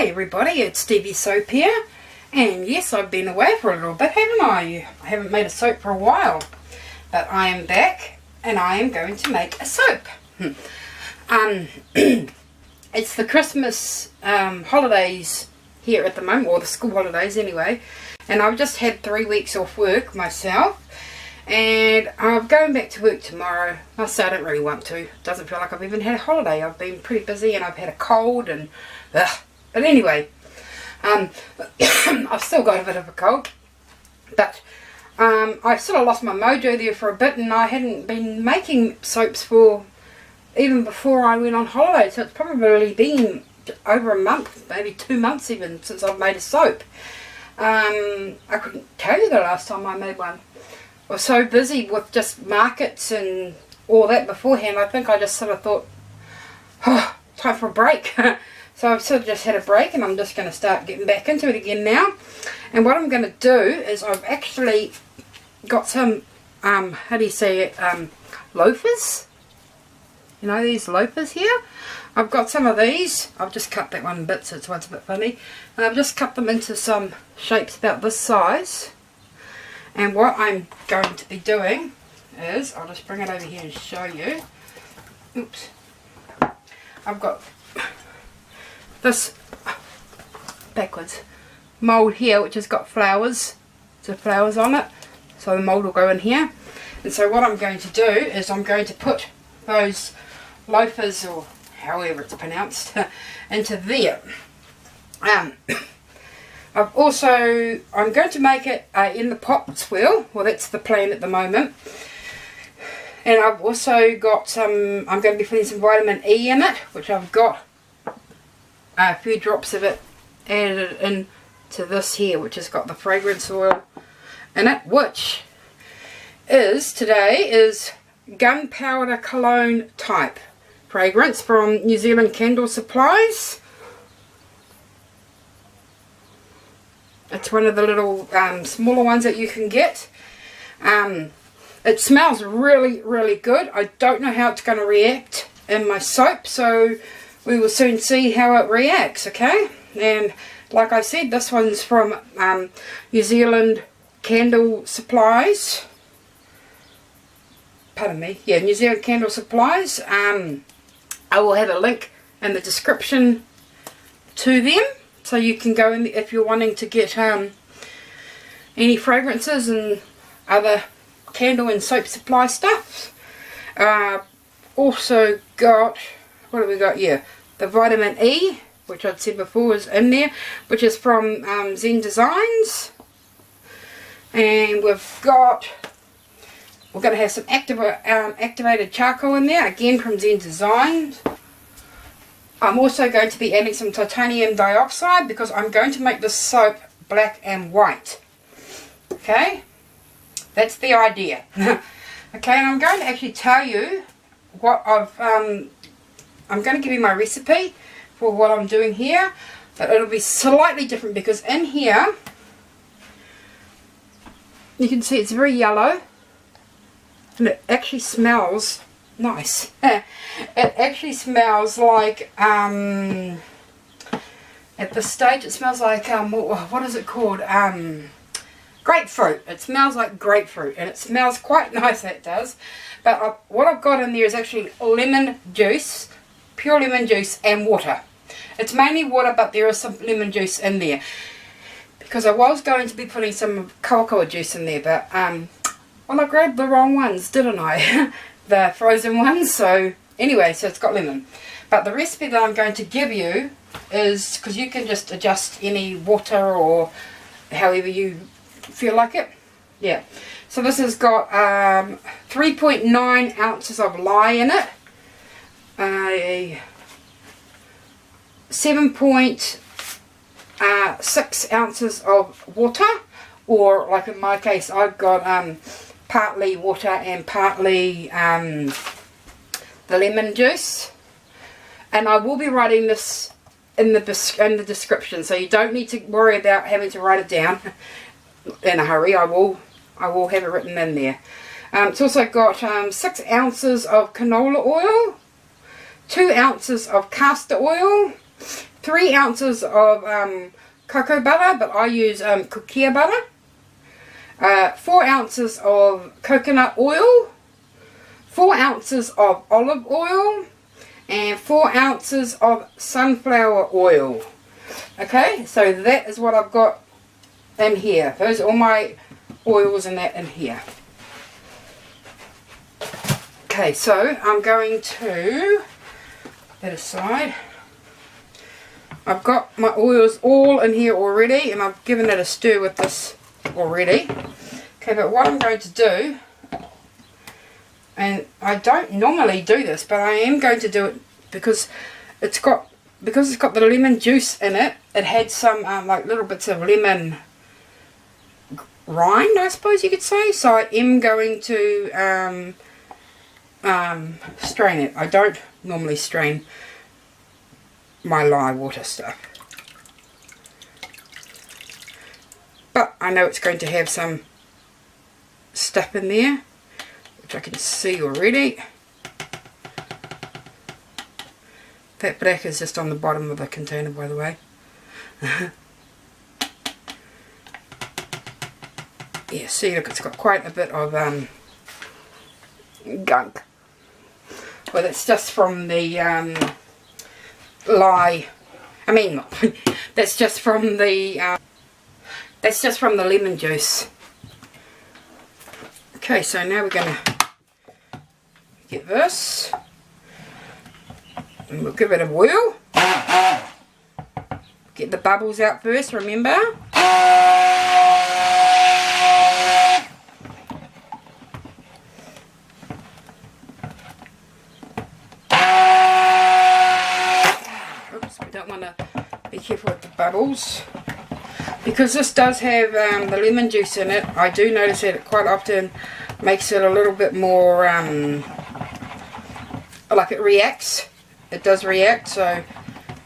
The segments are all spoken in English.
Hi everybody, it's Stevie Soap here, and yes, I've been away for a little bit, haven't I? I haven't made a soap for a while, but I am back and I am going to make a soap. It's the Christmas holidays here at the moment, or the school holidays anyway, and I've just had 3 weeks off work myself, and I'm going back to work tomorrow. I say I don't really want to. It doesn't feel like I've even had a holiday. I've been pretty busy and I've had a cold and ugh. But anyway, I've still got a bit of a cold, but I sort of lost my mojo there for a bit, and I hadn't been making soaps for even before I went on holiday, so it's probably been over a month, maybe 2 months even, since I've made a soap. I couldn't tell you the last time I made one. I was so busy with just markets and all that beforehand, I think I just sort of thought, oh, time for a break. So I've sort of just had a break, and I'm just going to start getting back into it again now. And what I'm going to do is I've actually got some, how do you say it, loafers. You know, these loafers here. I've got some of these. I've just cut that one in bits, so it's a bit funny. And I've just cut them into some shapes about this size. And what I'm going to be doing is, I'll just bring it over here and show you. Oops. I've got this backwards mould here, which has got flowers. So flowers on it. So the mould will go in here. And so what I'm going to do is I'm going to put those loafers, or however it's pronounced, into there. I'm going to make it in the pot swirl. Well, that's the plan at the moment. And I've also got some, I'm going to be putting some vitamin E in it, which I've got a few drops of it added into this here, which has got the fragrance oil in it, which is, today, is Gunpowder Cologne Type Fragrance from New Zealand Candle Supplies. It's one of the little smaller ones that you can get. It smells really, really good. I don't know how it's going to react in my soap, so we will soon see how it reacts, okay? And like I said, this one's from New Zealand Candle Supplies. Pardon me. Yeah, New Zealand Candle Supplies. I will have a link in the description to them, so you can go in if you're wanting to get any fragrances and other candle and soap supply stuff. Also got, what have we got here? The vitamin E, which I'd said before is in there, which is from Zen Designs. And we're going to have some activated charcoal in there, again from Zen Designs. I'm also going to be adding some titanium dioxide, because I'm going to make this soap black and white. Okay, that's the idea. Okay, and I'm going to actually tell you what I'm going to give you my recipe for what I'm doing here, but it'll be slightly different, because in here you can see it's very yellow, and it actually smells nice. It actually smells like, at this stage it smells like, what is it called, grapefruit. It smells like grapefruit, and it smells quite nice, that does. But what I've got in there is actually lemon juice, pure lemon juice, and water. It's mainly water, but there is some lemon juice in there, because I was going to be putting some cocoa juice in there, but well, I grabbed the wrong ones, didn't I? The frozen ones. So anyway, so it's got lemon. But the recipe that I'm going to give you is, because you can just adjust any water or however you feel like it. Yeah. So this has got 3.9 ounces of lye in it. 7.6 ounces of water, or like in my case, I've got partly water and partly the lemon juice. And I will be writing this in the description, so you don't need to worry about having to write it down in a hurry. I will have it written in there. It's also got 6 ounces of canola oil, 2 ounces of castor oil, 3 ounces of cocoa butter, but I use kukkia butter. 4 ounces of coconut oil, 4 ounces of olive oil, and 4 ounces of sunflower oil. Okay, so that is what I've got in here. Those are all my oils and that in here. Okay, so I'm going to put that aside. I've got my oils all in here already, and I've given it a stir with this already. Okay, but what I'm going to do, and I don't normally do this, but I am going to do it because it's got the lemon juice in it. It had some like little bits of lemon rind, I suppose you could say. So I am going to strain it. I don't normally strain my lye water stuff, but I know it's going to have some stuff in there, which I can see already. That black is just on the bottom of the container, by the way. Yeah, see, look, it's got quite a bit of gunk. Well, that's just from the lye. I mean, that's just from the lemon juice. Okay, so now we're going to get this, and we'll give it a whirl. Get the bubbles out first, remember. Oops, we don't want to be careful with the bubbles. Because this does have the lemon juice in it, I do notice that it quite often makes it a little bit more, like it reacts. It does react, so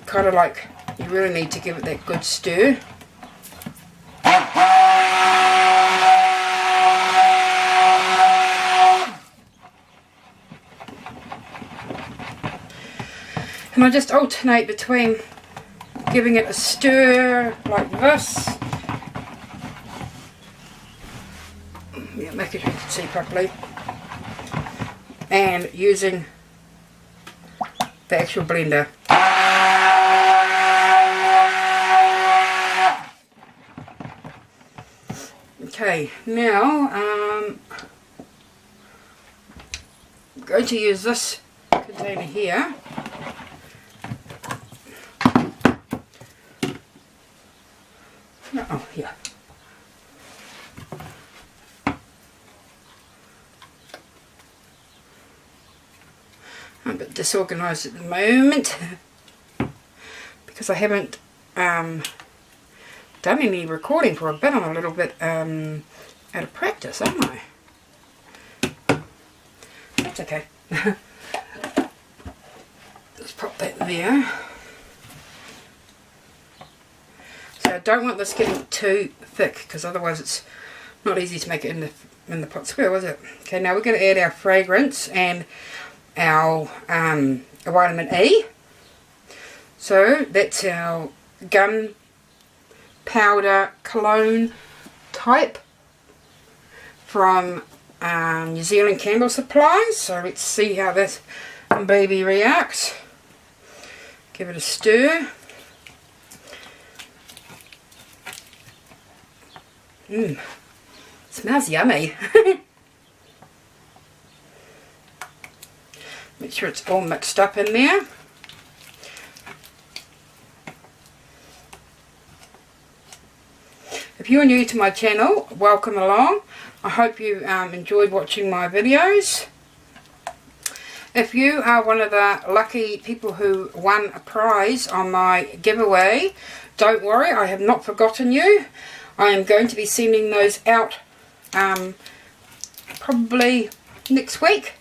kind of like you really need to give it that good stir. And I just alternate between giving it a stir like this. Yeah, making sure you can see properly. And using the actual blender. Okay, now I'm going to use this container here. Oh, yeah. I'm a bit disorganised at the moment because I haven't done any recording for a bit. I'm a little bit out of practice, aren't I? That's okay. Let's pop that there. So I don't want this getting too thick because otherwise it's not easy to make it in the pot square, is it? Okay, now we're going to add our fragrance and our vitamin E. So that's our Gunpowder Cologne Type from New Zealand Candle Supply. So let's see how this baby reacts. Give it a stir. Smells yummy. Make sure it's all mixed up in there. If you're new to my channel, welcome along. I hope you enjoyed watching my videos. If you are one of the lucky people who won a prize on my giveaway, don't worry, I have not forgotten you. I am going to be sending those out probably next week.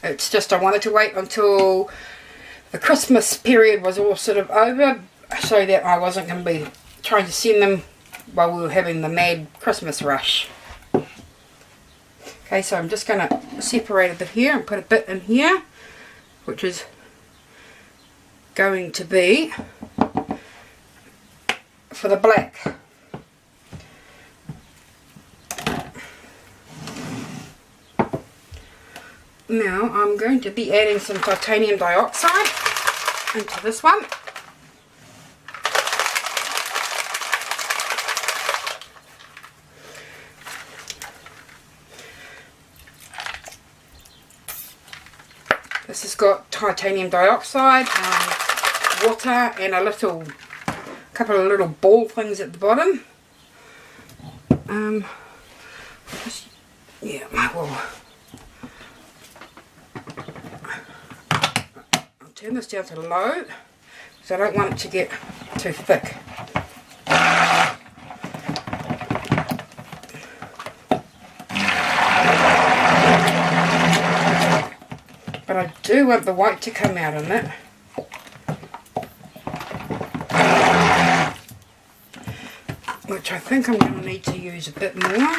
It's just I wanted to wait until the Christmas period was all sort of over so that I wasn't going to be trying to send them while we were having the mad Christmas rush. Okay, so I'm just going to separate a bit here and put a bit in here, which is going to be for the black. Now I'm going to be adding some titanium dioxide into this one. This has got titanium dioxide, water, and a couple of little ball things at the bottom. Yeah, well, I'll turn this down to low because I don't want it to get too thick. But I do want the white to come out in it. Which I think I'm going to need to use a bit more.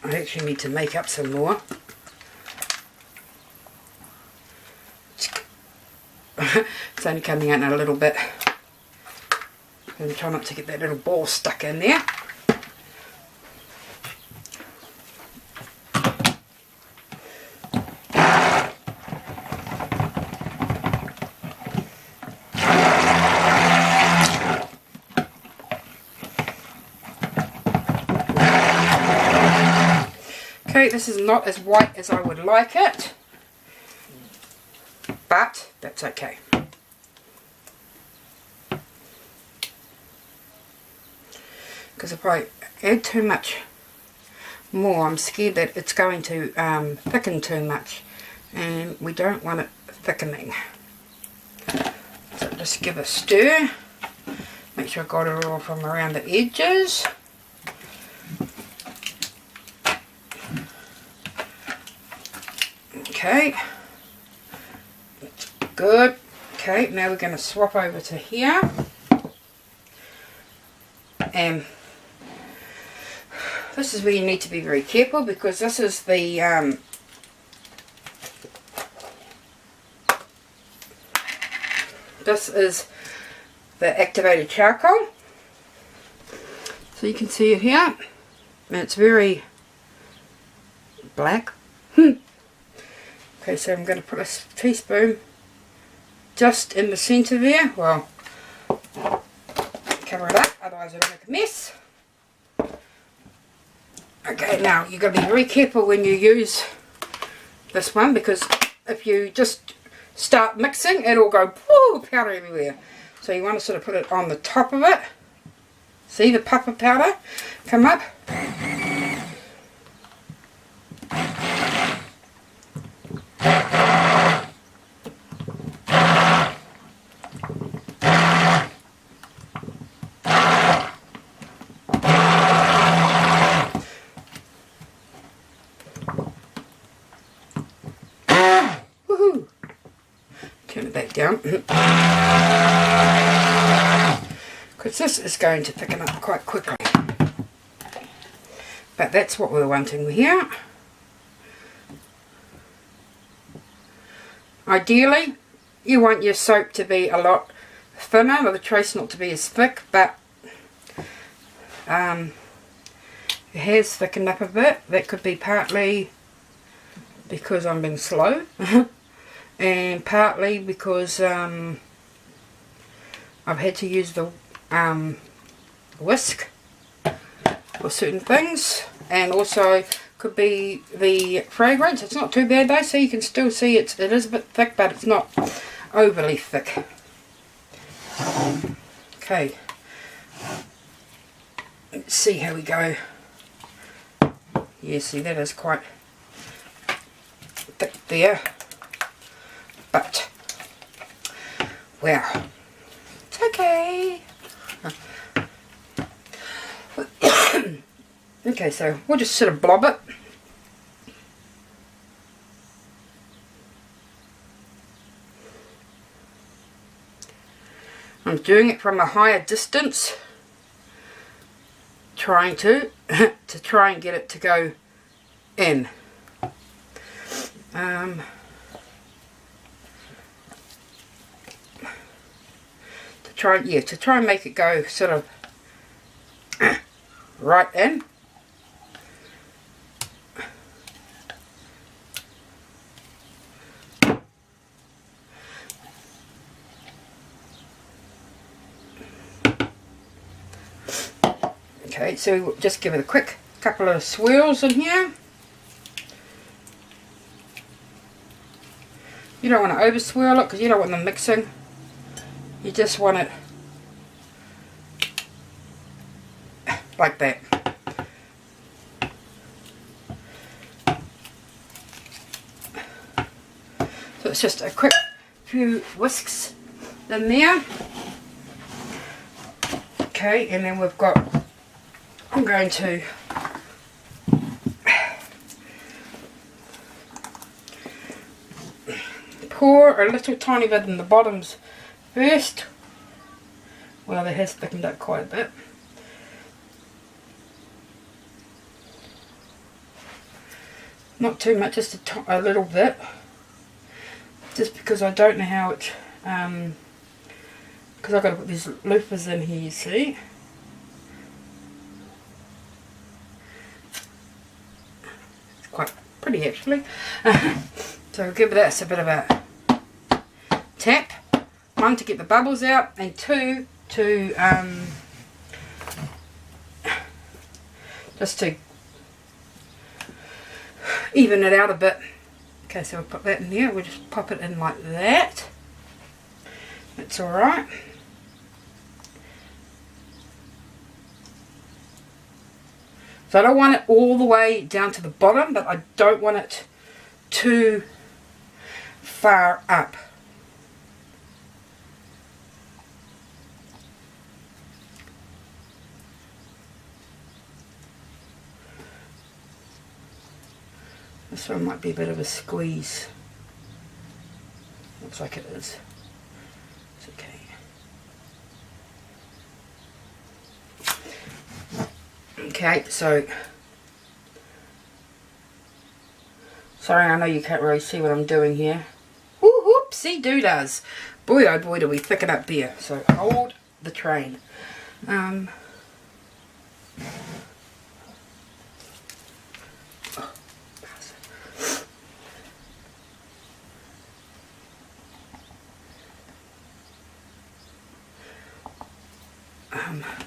I actually need to make up some more. It's only coming out in a little bit. I'm trying not to get that little ball stuck in there. Okay, this is not as white as I would like it, but that's okay. Because if I add too much more, I'm scared that it's going to thicken too much, and we don't want it thickening. So just give a stir, make sure I got it all from around the edges. Okay, that's good. Okay, now we're going to swap over to here. And this is where you need to be very careful, because this is the activated charcoal. So you can see it here, and it's very black. Okay, so I'm going to put a teaspoon just in the centre there. Well, cover it up, otherwise it'll make a mess. Okay, now you've got to be very careful when you use this one, because if you just start mixing, it'll go powder everywhere. So you want to sort of put it on the top of it. See the puff of powder come up? Turn it back down, because this is going to thicken up quite quickly, but that's what we're wanting here. Ideally you want your soap to be a lot thinner, or the trace not to be as thick, but it has thickened up a bit. That could be partly because I'm being slow and partly because I've had to use the whisk for certain things, and also could be the fragrance. It's not too bad though, so you can still see it is a bit thick, but it's not overly thick. Okay, let's see how we go. Yeah, see, that is quite thick there, but well, it's okay. Okay, so we'll just sort of blob it. I'm doing it from a higher distance, trying to try and get it to go in. To try and make it go sort of right in. Okay, so we'll just give it a quick couple of swirls in here. You don't want to over swirl it because you don't want them mixing. You just want it like that. So it's just a quick few whisks in there. Okay, and then we've got, I'm going to pour a little tiny bit in the bottoms first. Well, it has thickened up quite a bit. Not too much, just a little bit. Just because I don't know how it, because I've got to put these loofahs in here, you see. It's quite pretty actually. So we'll give that a bit of a tap. 1, to get the bubbles out, and 2, to just to even it out a bit. Okay, so we'll put that in there. We'll just pop it in like that. That's alright. So I don't want it all the way down to the bottom, but I don't want it too far up. This one might be a bit of a squeeze. Looks like it is. It's okay. Okay, so sorry, I know you can't really see what I'm doing here. Whoopsie doo-dahs. Boy oh boy do we thicken up there. So hold the train.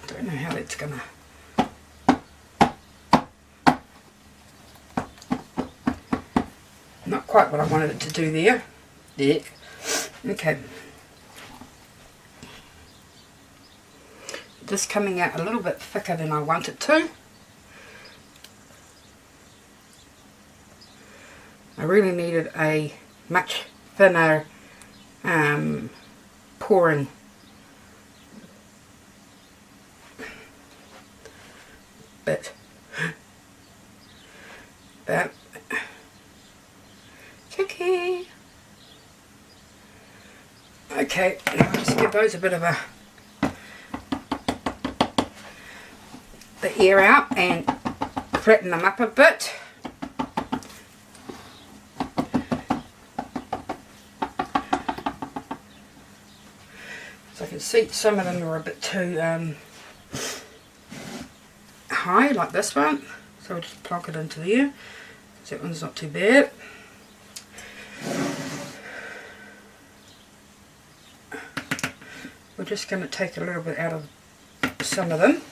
Don't know how that's gonna. Not quite what I wanted it to do there. There. Okay. Just coming out a little bit thicker than I want it to. I really needed a much thinner pouring bit. But tricky. Okay, I'll just give those a bit of the air out and flatten them up a bit. So I can see some of them are a bit too high, like this one. So I'll just plonk it into there. So that one's not too bad. We're just going to take a little bit out of some of them.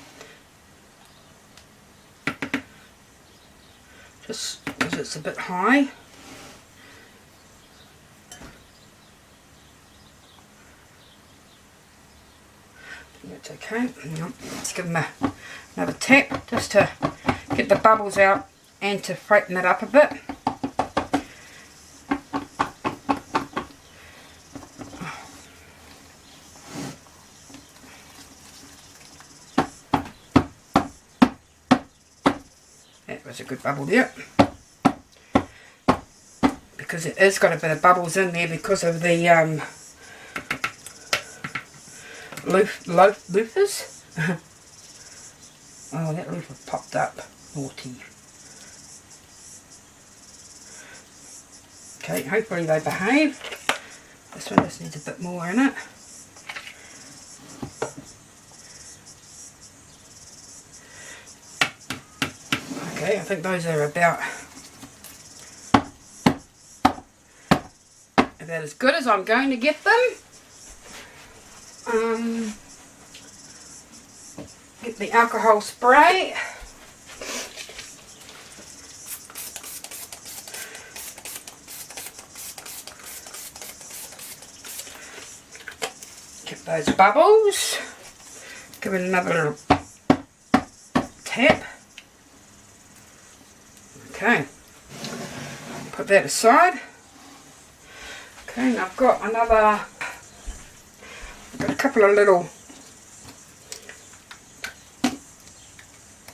Just because it's a bit high. That's okay. Let's give them another tap just to get the bubbles out and to flatten it up a bit. That was a good bubble there. Because it has got a bit of bubbles in there because of the loofahs. Oh, that loofah popped up. Naughty. Okay, hopefully they behave. This one just needs a bit more in it. Okay, I think those are about as good as I'm going to get them. Get the alcohol spray. Get those bubbles. Give it another little tap. Okay. Put that aside. Okay, and I've got a couple of little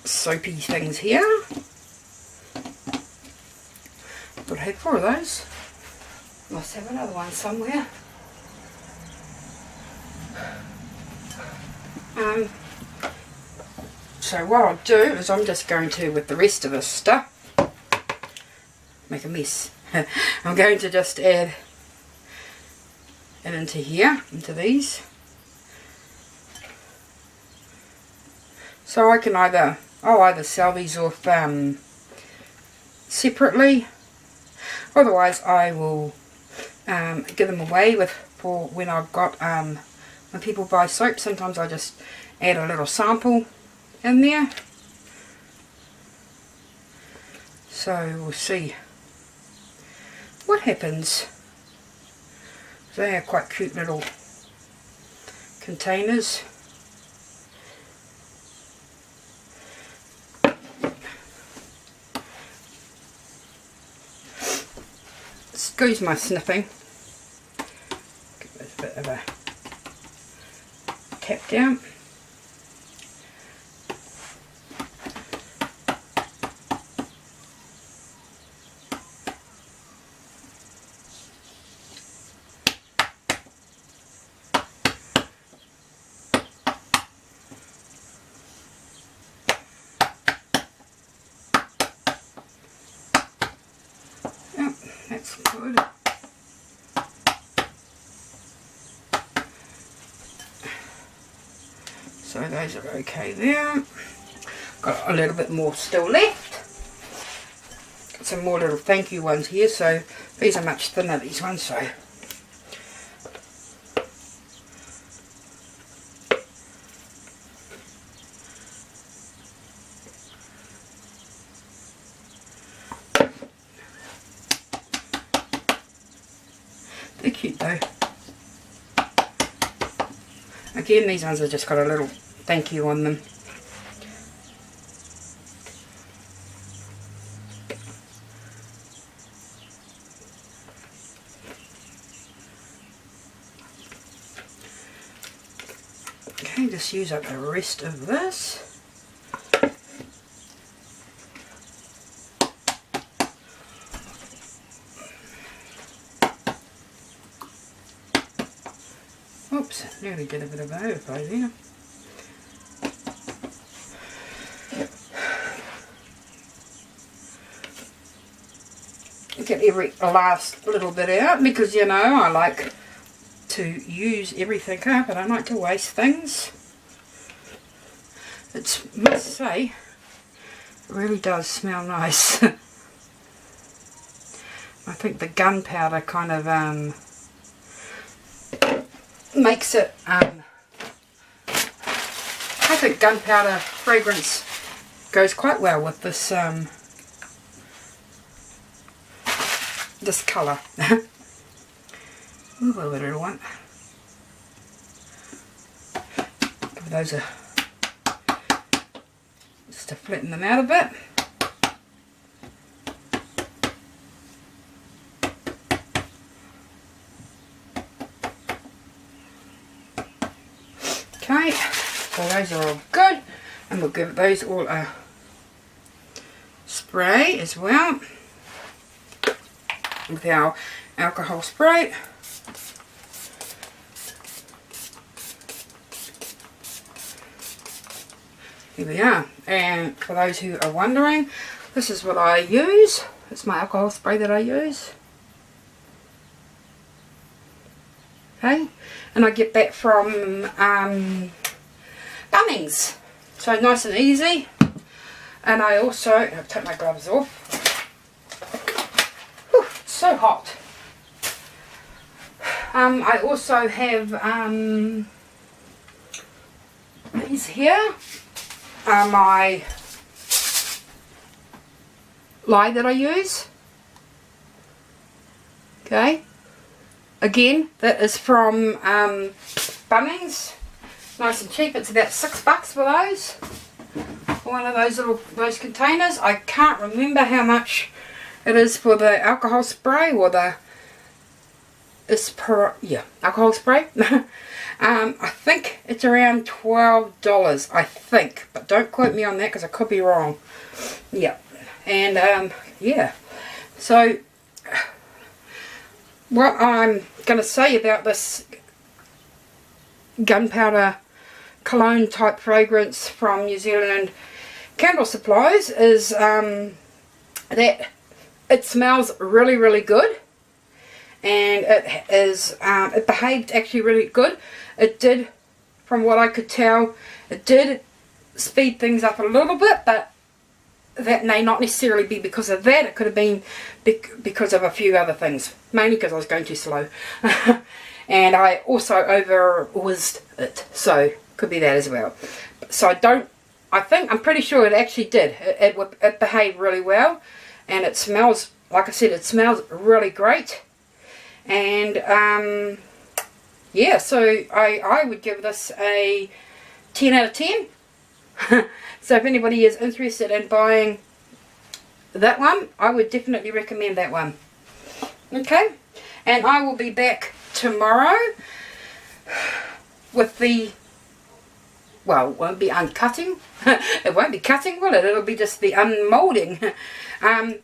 soapy things here. But I had 4 of those. Must have another one somewhere. So what I'll do is I'm just going to, with the rest of this stuff, make a mess. I'm going to just add it into here, into these. So I can I'll either sell these off separately, otherwise I will give them away for when I've got when people buy soap. Sometimes I just add a little sample in there. So we'll see what happens. They are quite cute little containers. Excuse my sniffing. Give this a bit of a tap down. That's good. So those are okay there. Got a little bit more still left. Got some more little thank you ones here. So these are much thinner, these ones. So they're cute though. Again, these ones have just got a little thank you on them. Okay, just use up the rest of this. Oops, nearly did a bit of overflow there. Get every last little bit out because, you know, I like to use everything up. I don't like to waste things. It must say, it really does smell nice. I think the gunpowder kind of makes it, I think gunpowder fragrance goes quite well with this this colour. Move over a little one. Give those a, just to flatten them out a bit. Okay, so those are all good, and we'll give those all a spray as well with our alcohol spray. Here we are. And for those who are wondering, this is what I use. It's my alcohol spray that I use. Okay, and I get that from Bunnings. So nice and easy. And I also, I'll take my gloves off. Whew, it's so hot. I also have these here are my lye that I use. Okay, again, that is from Bunnings. Nice and cheap. It's about $6 for those. One of those containers. I can't remember how much it is for the alcohol spray or the alcohol spray. I think it's around $12, I think, but don't quote me on that because I could be wrong. Yeah, and yeah, so what I'm going to say about this Gunpowder Cologne Type Fragrance from New Zealand Candle Supplies is that it smells really, really good, and it behaved actually really good. It did, from what I could tell, it did speed things up a little bit, but that may not necessarily be because of that. It could have been because of a few other things, mainly because I was going too slow. And I also over-whizzed it, so could be that as well. So I'm pretty sure it actually did. It behaved really well, and it smells, like I said, it smells really great. And yeah, so I would give this a 10 out of 10. So if anybody is interested in buying that one, I would definitely recommend that one. Okay, and I will be back tomorrow with the, well, it won't be uncutting. It won't be cutting, will it? It'll be just the unmolding.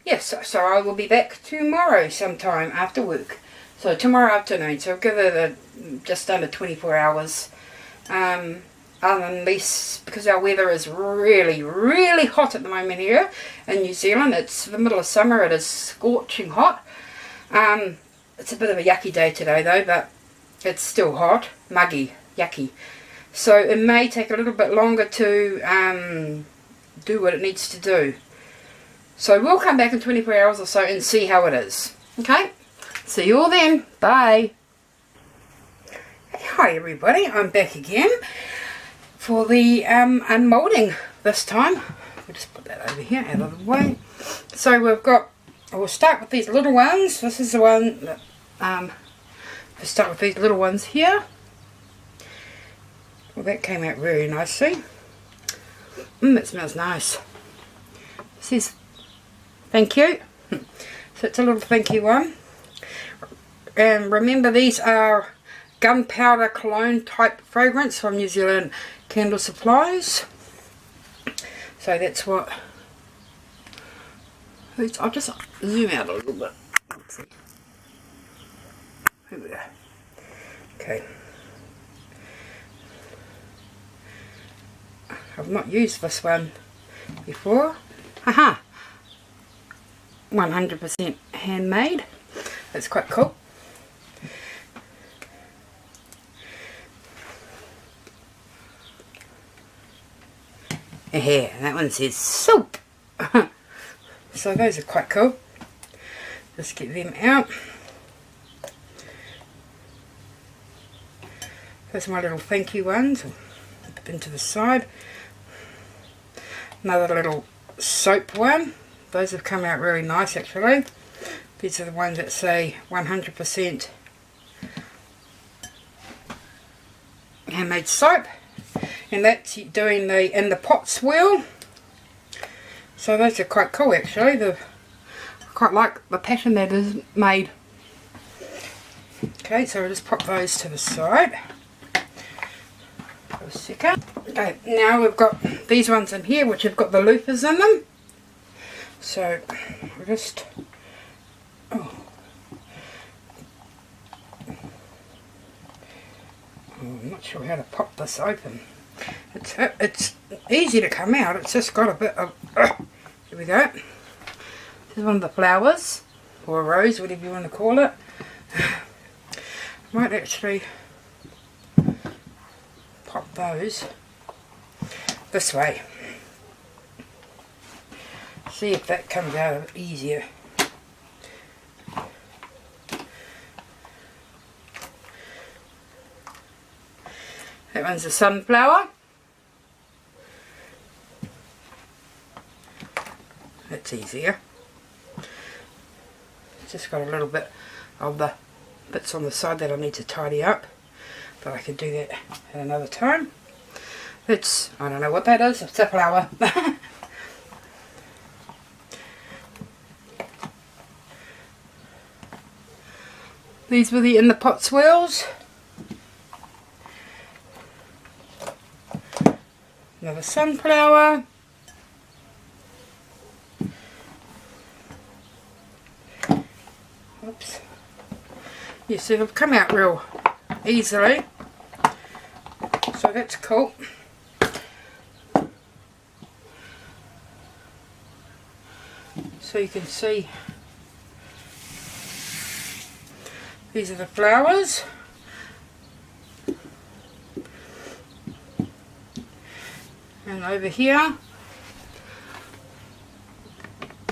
Yes, so I will be back tomorrow sometime after work. So tomorrow afternoon, so I'll give it just under 24 hours. Other than this, because our weather is really, really hot at the moment here in New Zealand. It's the middle of summer, it is scorching hot. It's a bit of a yucky day today though, but it's still hot, muggy, yucky. So it may take a little bit longer to do what it needs to do. So we'll come back in 24 hours or so and see how it is. Okay? See you all then. Bye. Hi everybody, I'm back again for the unmolding this time. We'll just put that over here out of the way. So we've got, we'll start with these little ones. This is the one that, we'll start with these little ones here. Well, that came out very nicely. It smells nice. It says thank you. So it's a little thank you one. And remember, these are Gunpowder Cologne Type Fragrance from New Zealand Candle Supplies. So that's what, I'll just zoom out a little bit. Let's see. Here we go. Okay. I've not used this one before. Haha. 100% handmade. That's quite cool. Yeah, that one says soap. So those are quite cool. Just get them out. Those are my little thank you ones. Put them to the side. Another little soap one. Those have come out really nice actually. These are the ones that say 100% handmade soap. And that's doing the in the pot swirl. So those are quite cool actually. I quite like the pattern that is made. Okay, so I'll just pop those to the side for a second. Okay, now we've got these ones in here which have got the loofahs in them. So we'll just I'm not sure how to pop this open. It's easy to come out. It's just got a bit of... here we go. This is one of the flowers, or a rose, whatever you want to call it. Might actually pop those this way. See if that comes out a bit easier. That one's a sunflower. That's easier. Just got a little bit of the bits on the side that I need to tidy up, but I can do that at another time. It's, I don't know what that is, it's a flower. These were the in the pot swirls. Another sunflower. Oops. You see, they've come out real easily. So that's cool. So you can see these are the flowers. And over here,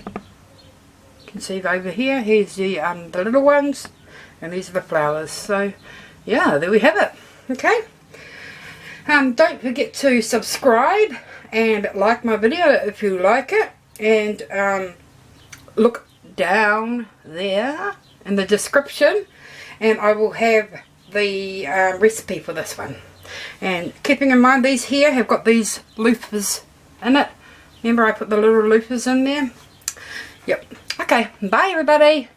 you can see over here, here's the little ones, and these are the flowers. So yeah, there we have it. Okay. Don't forget to subscribe and like my video if you like it, and look down there in the description, and I will have the recipe for this one. And keeping in mind, these here have got these loofahs in it. Remember I put the little loofahs in there? Yep. Okay, bye everybody.